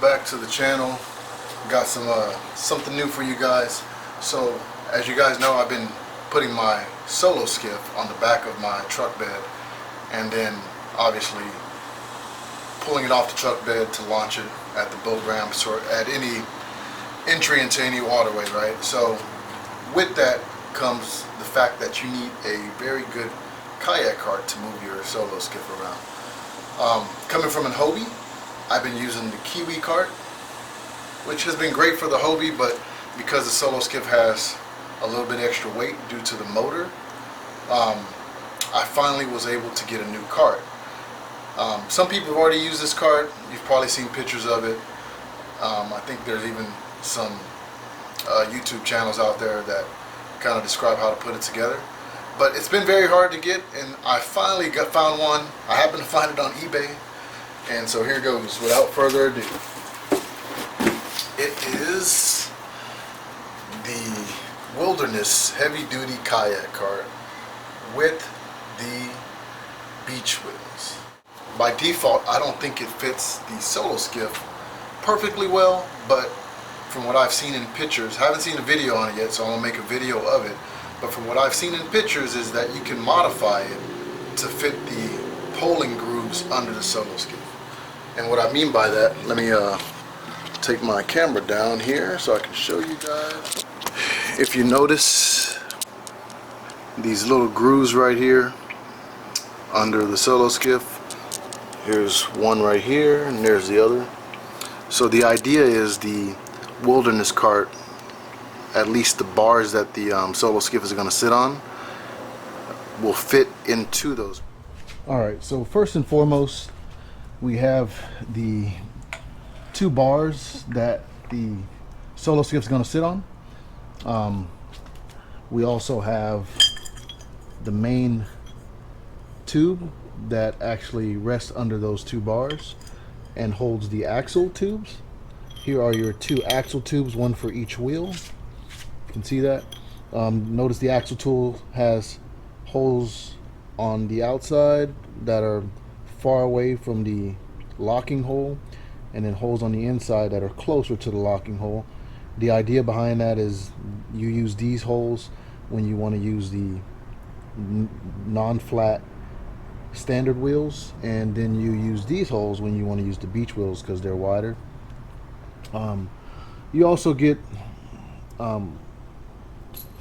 back to the channel. Got some something new for you guys. So as you guys know, I've been putting my Solo Skiff on the back of my truck bed, and then obviously pulling it off the truck bed to launch it at the boat ramps or at any entry into any waterway, right? So with that comes the fact that you need a very good kayak cart to move your Solo Skiff around. Coming from an Hobie, I've been using the Kiwi cart, which has been great for the Hobie, but because the Solo Skiff has a little bit extra weight due to the motor, I finally was able to get a new cart. Some people have already used this cart. You've probably seen pictures of it. I think there's even some YouTube channels out there that kind of describe how to put it together. But it's been very hard to get, and I finally found one. I happened to find it on eBay, and so here goes. Without further ado, it is the Wilderness heavy-duty kayak cart with the beach wheels. By default, I don't think it fits the Solo Skiff perfectly well, but from what I've seen in pictures, haven't seen a video on it yet, so I'm gonna make a video of it. But from what I've seen in pictures is that you can modify it to fit the poling grooves under the Solo Skiff. And what I mean by that, let me take my camera down here so I can show you guys. If you notice these little grooves right here under the Solo Skiff, here's one right here and there's the other. So the idea is the Wilderness cart, at least the bars that the Solo Skiff is going to sit on, will fit into those. Alright, so first and foremost, we have the two bars that the Solo Skiff is going to sit on. We also have the main tube that actually rests under those two bars and holds the axle tubes. Here are your two axle tubes, one for each wheel. You can see that. Notice the axle tool has holes on the outside that are far away from the locking hole, and then holes on the inside that are closer to the locking hole. The idea behind that is you use these holes when you want to use the non-flat standard wheels, and then you use these holes when you want to use the beach wheels because they're wider. You also get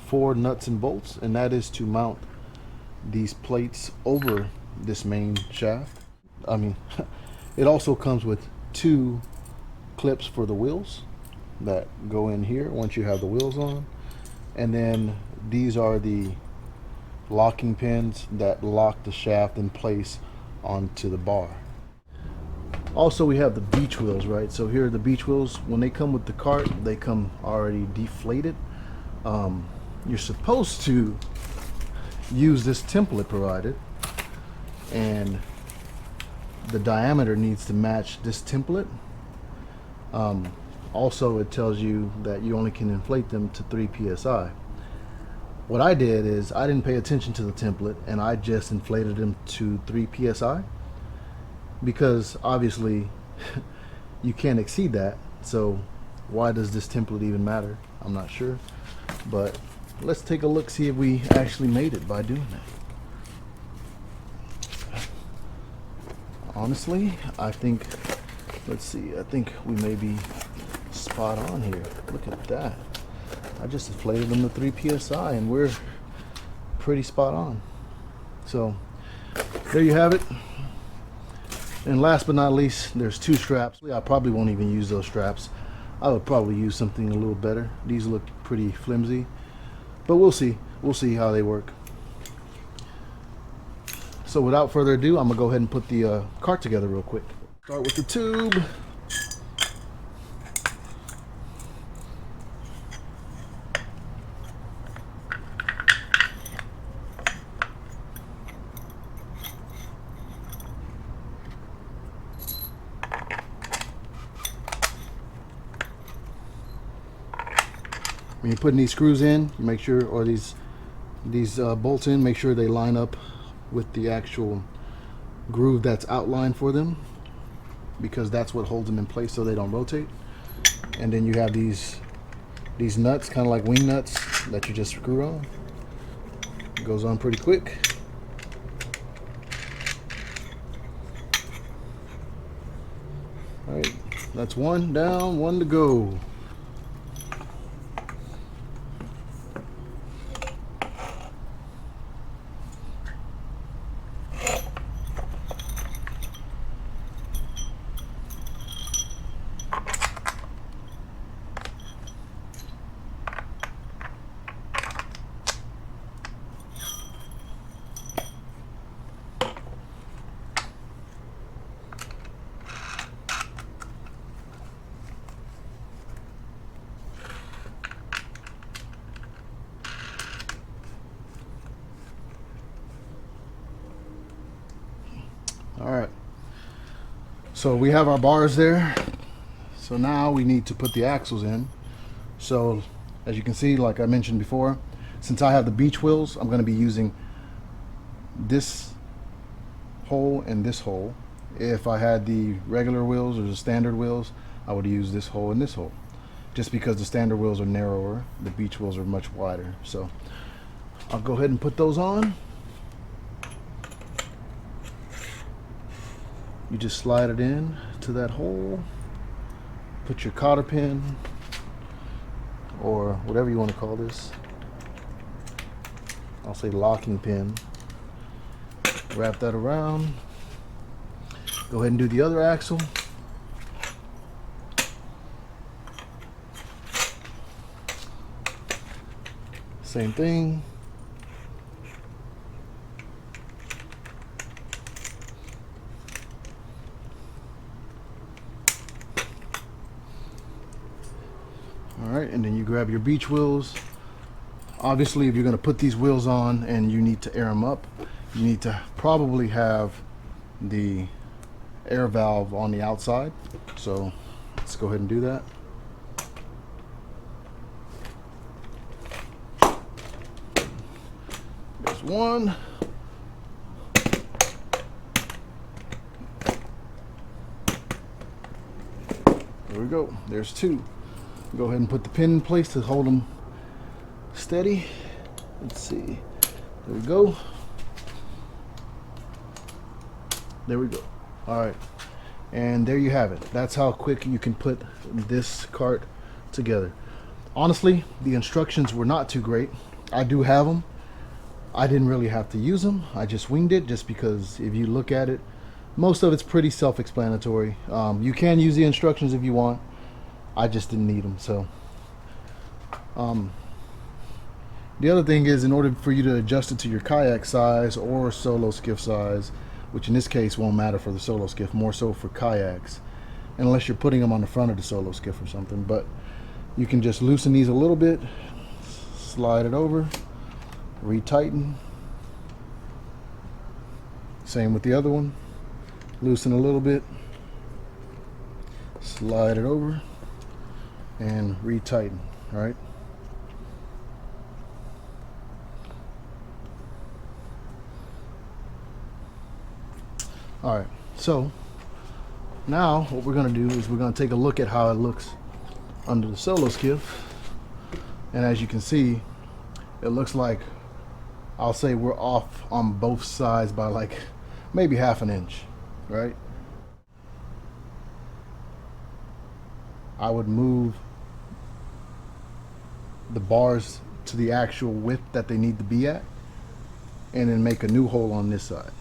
4 nuts and bolts, and that is to mount these plates over this main shaft. I mean, it also comes with 2 clips for the wheels that go in here once you have the wheels on, and then these are the locking pins that lock the shaft in place onto the bar. Also, we have the beach wheels, right? So here are the beach wheels. When they come with the cart, they come already deflated. You're supposed to use this template provided, and the diameter needs to match this template. Also, it tells you that you only can inflate them to 3 psi. What I did is I didn't pay attention to the template, and I just inflated them to 3 psi because obviously you can't exceed that. So why does this template even matter? I'm not sure, but let's take a look, see if we actually made it by doing that. Honestly, I think, let's see, I think we may be spot on here. Look at that. I just inflated them to 3 psi and we're pretty spot on. So there you have it. And last but not least, there's 2 straps. I probably won't even use those straps. I would probably use something a little better. These look pretty flimsy, but we'll see. We'll see how they work. So without further ado, I'm gonna go ahead and put the cart together real quick. Start with the tube. When you're putting these screws in, you make sure, or these bolts in, make sure they line up with the actual groove that's outlined for them. because that's what holds them in place so they don't rotate. And then you have these nuts, kind of like wing nuts, that you just screw on. It goes on pretty quick. All right, that's one down, one to go. All right, so we have our bars there. So now we need to put the axles in. So as you can see, like I mentioned before, since I have the beach wheels, I'm going to be using this hole and this hole. If I had the regular wheels or the standard wheels, I would use this hole and this hole. Just because the standard wheels are narrower, the beach wheels are much wider. So I'll go ahead and put those on. You just slide it in to that hole, put your cotter pin, or whatever you want to call this. I'll say locking pin. Wrap that around. Go ahead and do the other axle. Same thing. Alright, and then you grab your beach wheels. Obviously, if you're going to put these wheels on and you need to air them up, you need to probably have the air valve on the outside. So let's go ahead and do that. There's one. There we go. There's two. Go ahead and put the pin in place to hold them steady. Let's see. There we go. There we go. All right. And there you have it. That's how quick you can put this cart together. Honestly, the instructions were not too great. I do have them. I didn't really have to use them. I just winged it just because if you look at it, most of it's pretty self-explanatory. You can use the instructions if you want. I just didn't need them. So the other thing is, in order for you to adjust it to your kayak size or solo skiff size, which in this case won't matter for the solo skiff, more so for kayaks, unless you're putting them on the front of the solo skiff or something. But you can just loosen these a little bit, slide it over, retighten. Same with the other one. Loosen a little bit, slide it over, and retighten. All right. All right. So now what we're going to do is we're going to take a look at how it looks under the solo skiff. And as you can see, it looks like, I'll say we're off on both sides by like maybe half an inch, right? I would move the bars to the actual width that they need to be at, and then make a new hole on this side.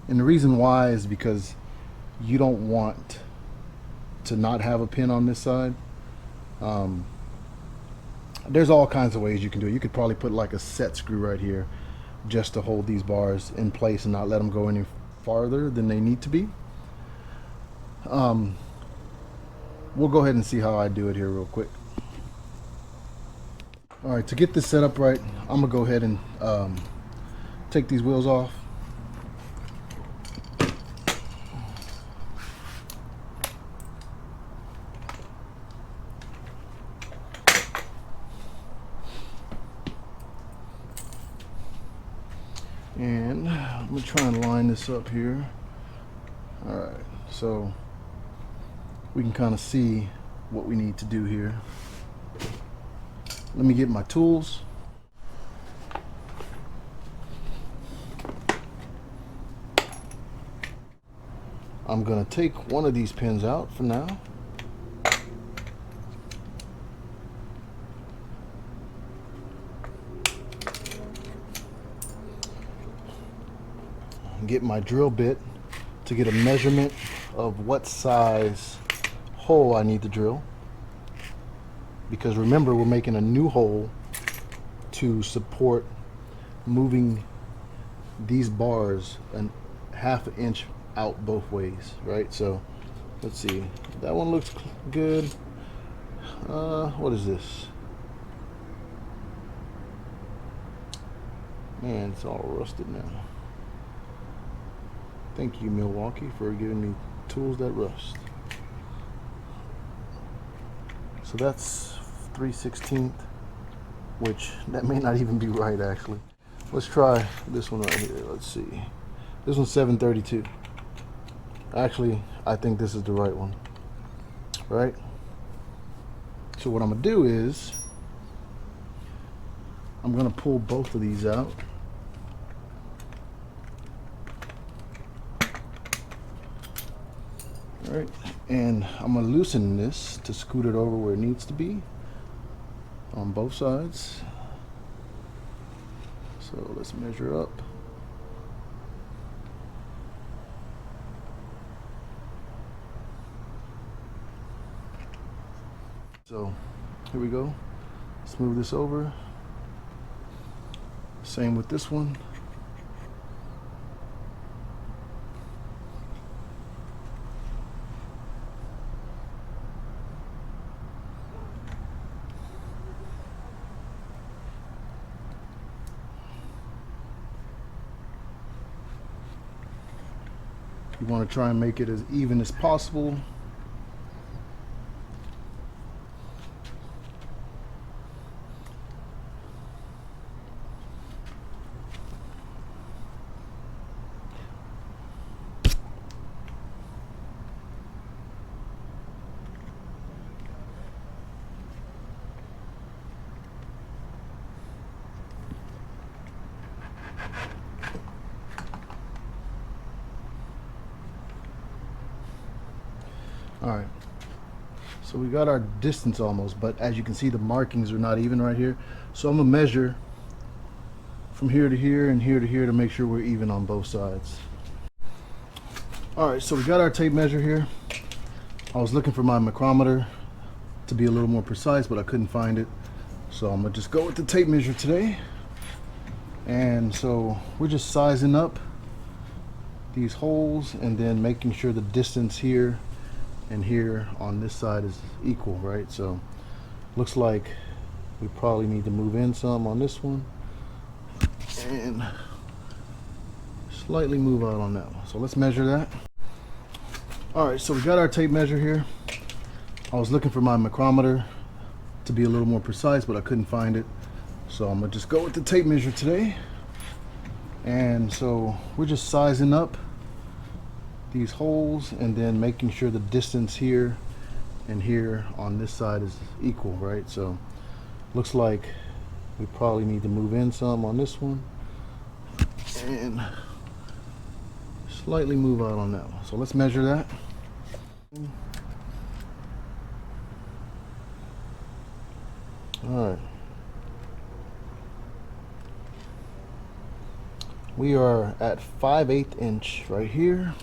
And the reason why is because you don't want to not have a pin on this side. There's all kinds of ways you can do it. You could probably put like a set screw right here just to hold these bars in place and not let them go any farther than they need to be. We'll go ahead and see how I do it here real quick. All right, to get this set up right, I'm gonna go ahead and take these wheels off. And I'm gonna try and line this up here Alright, so we can kind of see what we need to do here. Let me get my tools. I'm going to take one of these pins out for now. Get my drill bit to get a measurement of what size hole I need to drill, because remember, we're making a new hole to support moving these bars a half an inch out both ways, right? So let's see, that one looks good. What is this? Man, it's all rusted now. Thank you, Milwaukee, for giving me tools that rust. So that's 3/16, which that may not even be right actually. Let's try this one right here. Let's see. This one's 7/32. Actually, I think this is the right one. Right? So what I'm gonna do is I'm gonna pull both of these out. Alright, and I'm going to loosen this to scoot it over where it needs to be on both sides. So let's measure up. So here we go. Let's move this over. Same with this one. You want to try and make it as even as possible. Alright, so we got our distance almost, but as you can see the markings are not even right here. So I'm going to measure from here to here and here to here to make sure we're even on both sides. Alright, so we got our tape measure here. I was looking for my micrometer to be a little more precise, but I couldn't find it. So I'm going to just go with the tape measure today. And so we're just sizing up these holes and then making sure the distance here and here on this side is equal, right? So looks like we probably need to move in some on this one and slightly move out on that one. So let's measure that. All right, so we got our tape measure here. I was looking for my micrometer to be a little more precise, but I couldn't find it. So I'm gonna just go with the tape measure today. And so we're just sizing up these holes and then making sure the distance here and here on this side is equal, right? So looks like we probably need to move in some on this one and slightly move out on that one. So let's measure that. All right, we are at 5/8 inch right here.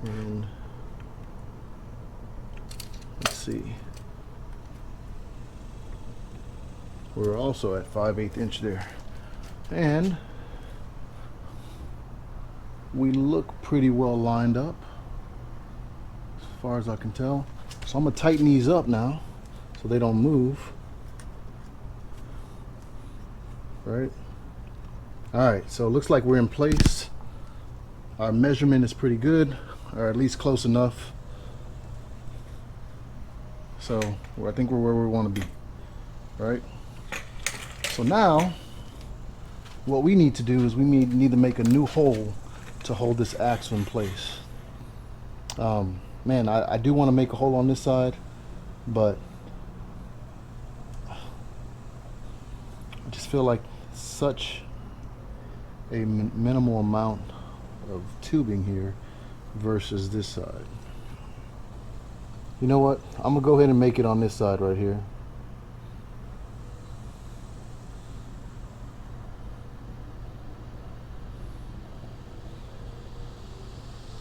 And let's see, we're also at 5/8 inch there, and we look pretty well lined up as far as I can tell. So I'm gonna tighten these up now so they don't move, right? All right, so it looks like we're in place. Our measurement is pretty good, or at least close enough. So I think we're where we want to be, right? So now what we need to do is we need to make a new hole to hold this axle in place. Man, I do want to make a hole on this side, but I just feel like such a minimal amount of tubing here versus this side. You know what? I'm gonna go ahead and make it on this side right here.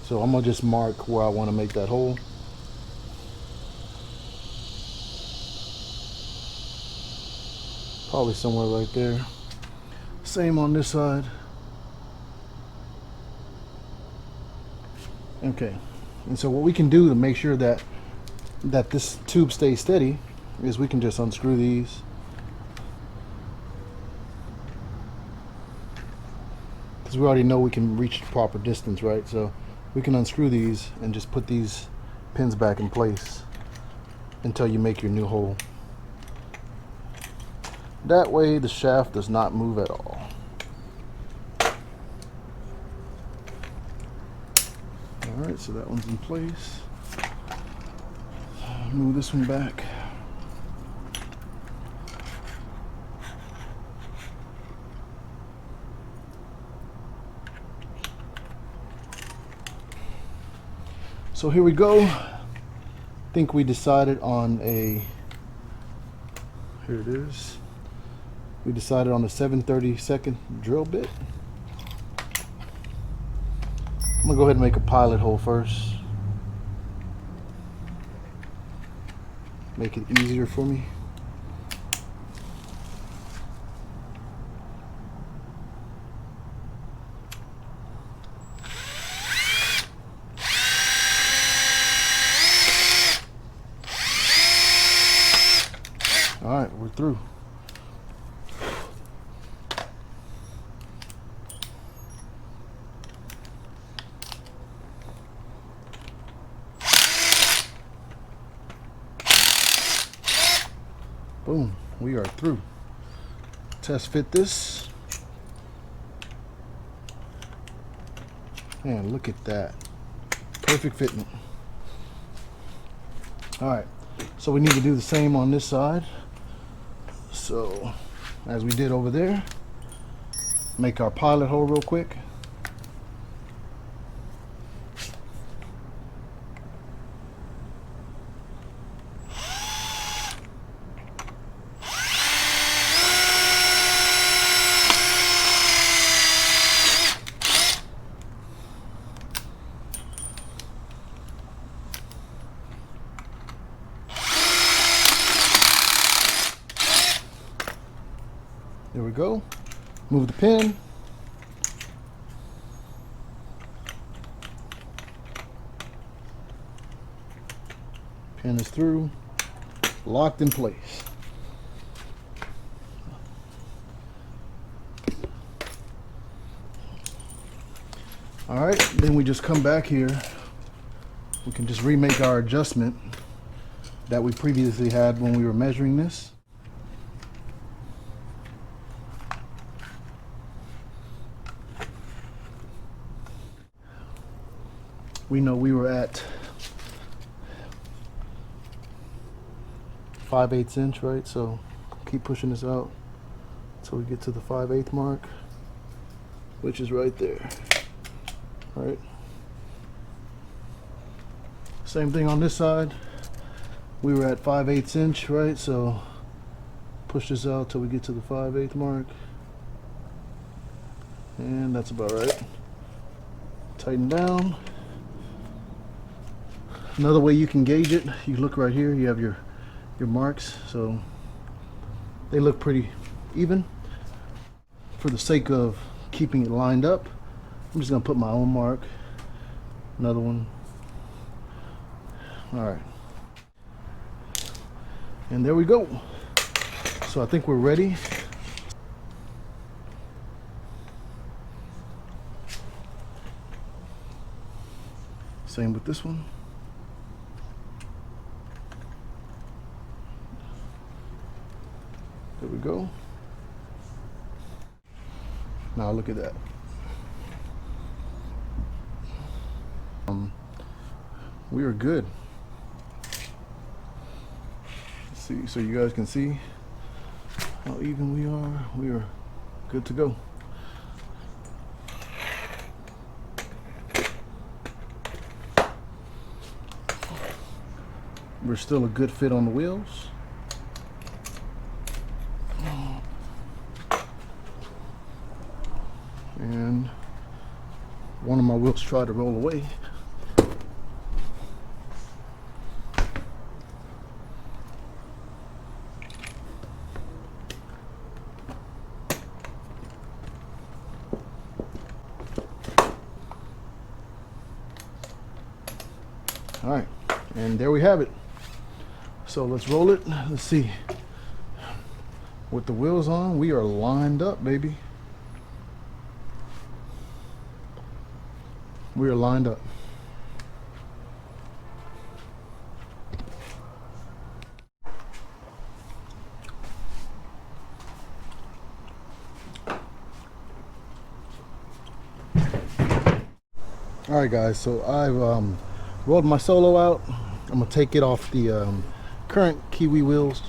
So I'm gonna just mark where I want to make that hole. Probably somewhere right there. Same on this side. Okay, and so what we can do to make sure that this tube stays steady is we can just unscrew these. Because we already know we can reach the proper distance, right? So we can unscrew these and just put these pins back in place until you make your new hole. That way the shaft does not move at all. Alright, so that one's in place. Move this one back. So here we go. I think we decided on a, here it is. We decided on a 7/32 drill bit. I'm gonna go ahead and make a pilot hole first. Make it easier for me. All right, we're through. Boom, we are through. Test fit this. Man, look at that. Perfect fitment. All right, so we need to do the same on this side. So, as we did over there, make our pilot hole real quick. There we go. Move the pin. Pin is through. Locked in place. All right, then we just come back here. We can just remake our adjustment that we previously had when we were measuring this. We know we were at 5/8 inch, right? So keep pushing this out until we get to the 5/8 mark, which is right there. All right. Same thing on this side. We were at 5/8 inch, right? So push this out till we get to the 5/8 mark, and that's about right. Tighten down. Another way you can gauge it, you look right here, you have your marks, so they look pretty even. For the sake of keeping it lined up, I'm just gonna put my own mark. Another one. All right. And there we go. So I think we're ready. Same with this one. There we go. Now look at that. We are good. Let's see, so you guys can see how even we are. We are good to go. We're still a good fit on the wheels. And one of my wheels tried to roll away. All right, and there we have it. So let's roll it. Let's see. With the wheels on, we are lined up, baby. We are lined up. All right, guys, so I've rolled my Solo out. I'm gonna take it off the current Kiwi wheels.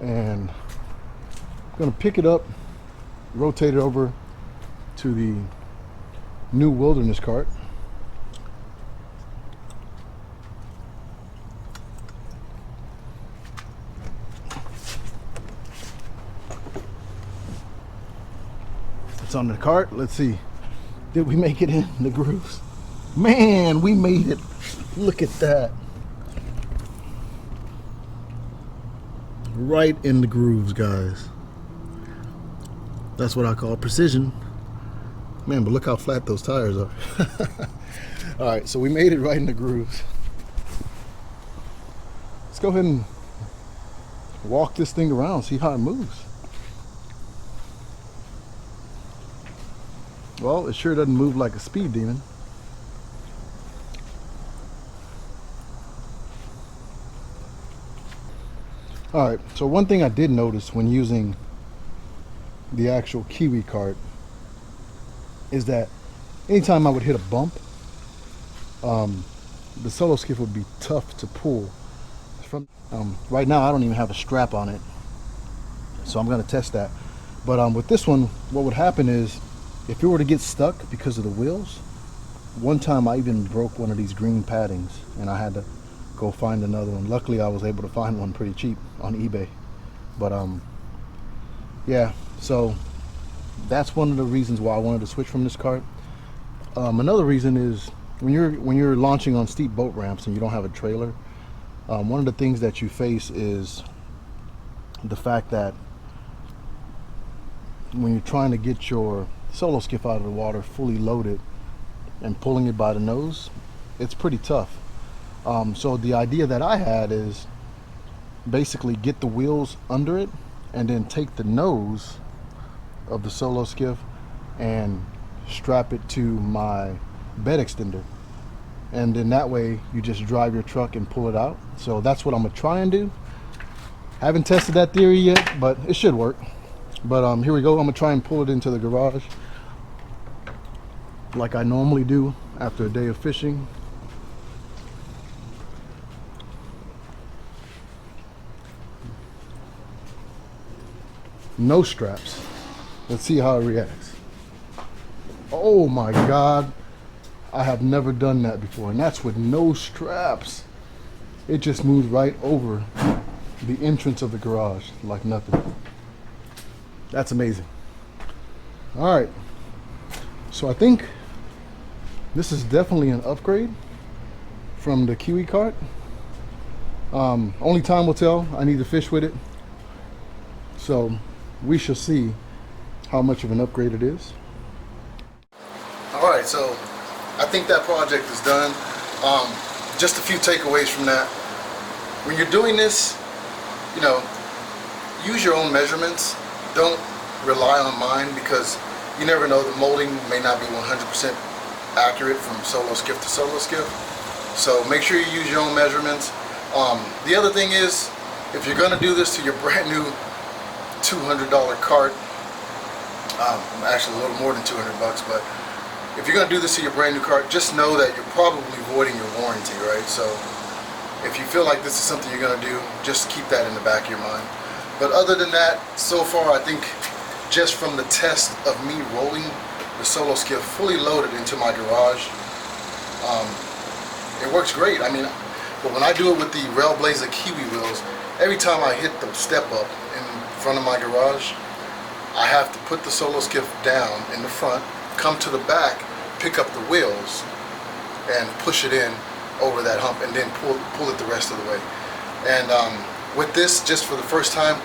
And I'm gonna pick it up, rotate it over to the new Wilderness Cart. It's on the cart. Let's see. Did we make it in the grooves? Man, we made it. Look at that. Right in the grooves, guys. That's what I call precision. Man, but look how flat those tires are. All right, so we made it right in the grooves. Let's go ahead and walk this thing around, see how it moves. Well, it sure doesn't move like a speed demon. All right, so one thing I did notice when using the actual Kiwi cart is that anytime I would hit a bump, the Solo Skiff would be tough to pull. Right now, I don't even have a strap on it, so I'm gonna test that. But with this one, what would happen is, if it were to get stuck because of the wheels, one time I even broke one of these green paddings and I had to go find another one. Luckily I was able to find one pretty cheap on eBay. But yeah, so that's one of the reasons why I wanted to switch from this cart. Another reason is when you're launching on steep boat ramps and you don't have a trailer, one of the things that you face is the fact that when you're trying to get your Solo Skiff out of the water fully loaded and pulling it by the nose, it's pretty tough. So the idea that I had is basically get the wheels under it and then take the nose of the Solo Skiff and strap it to my bed extender, and then that way you just drive your truck and pull it out. So that's what I'm gonna try and do. Haven't tested that theory yet, but it should work. But here we go. I'm gonna try and pull it into the garage like I normally do after a day of fishing. No straps. Let's see how it reacts. Oh my God, I have never done that before, and that's with no straps. It just moves right over the entrance of the garage like nothing. That's amazing. All right, so I think this is definitely an upgrade from the Kiwi cart. Only time will tell. I need to fish with it, so we shall see how much of an upgrade it is. All right, so I think that project is done. Just a few takeaways from that. When you're doing this, you know, use your own measurements. Don't rely on mine, because you never know, the molding may not be 100% accurate from Solo Skiff to Solo Skiff. So make sure you use your own measurements. The other thing is, if you're gonna do this to your brand new $200 cart. Actually a little more than 200 bucks, but if you're gonna do this to your brand new cart, just know that you're probably voiding your warranty, right? So if you feel like this is something you're gonna do, just keep that in the back of your mind. But other than that, so far I think just from the test of me rolling the Solo Skiff fully loaded into my garage, it works great. I mean, but when I do it with the Railblazer Kiwi wheels, every time I hit the step up in front of my garage, I have to put the Solo Skiff down in the front, come to the back, pick up the wheels, and push it in over that hump, and then pull it the rest of the way. And with this, just for the first time,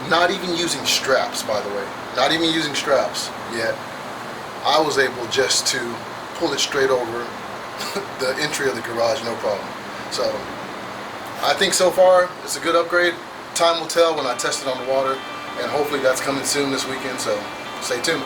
not even using straps, by the way, not even using straps yet, I was able just to pull it straight over the entry of the garage, no problem. So I think so far it's a good upgrade. Time will tell when I test it on the water, and hopefully that's coming soon this weekend, so stay tuned.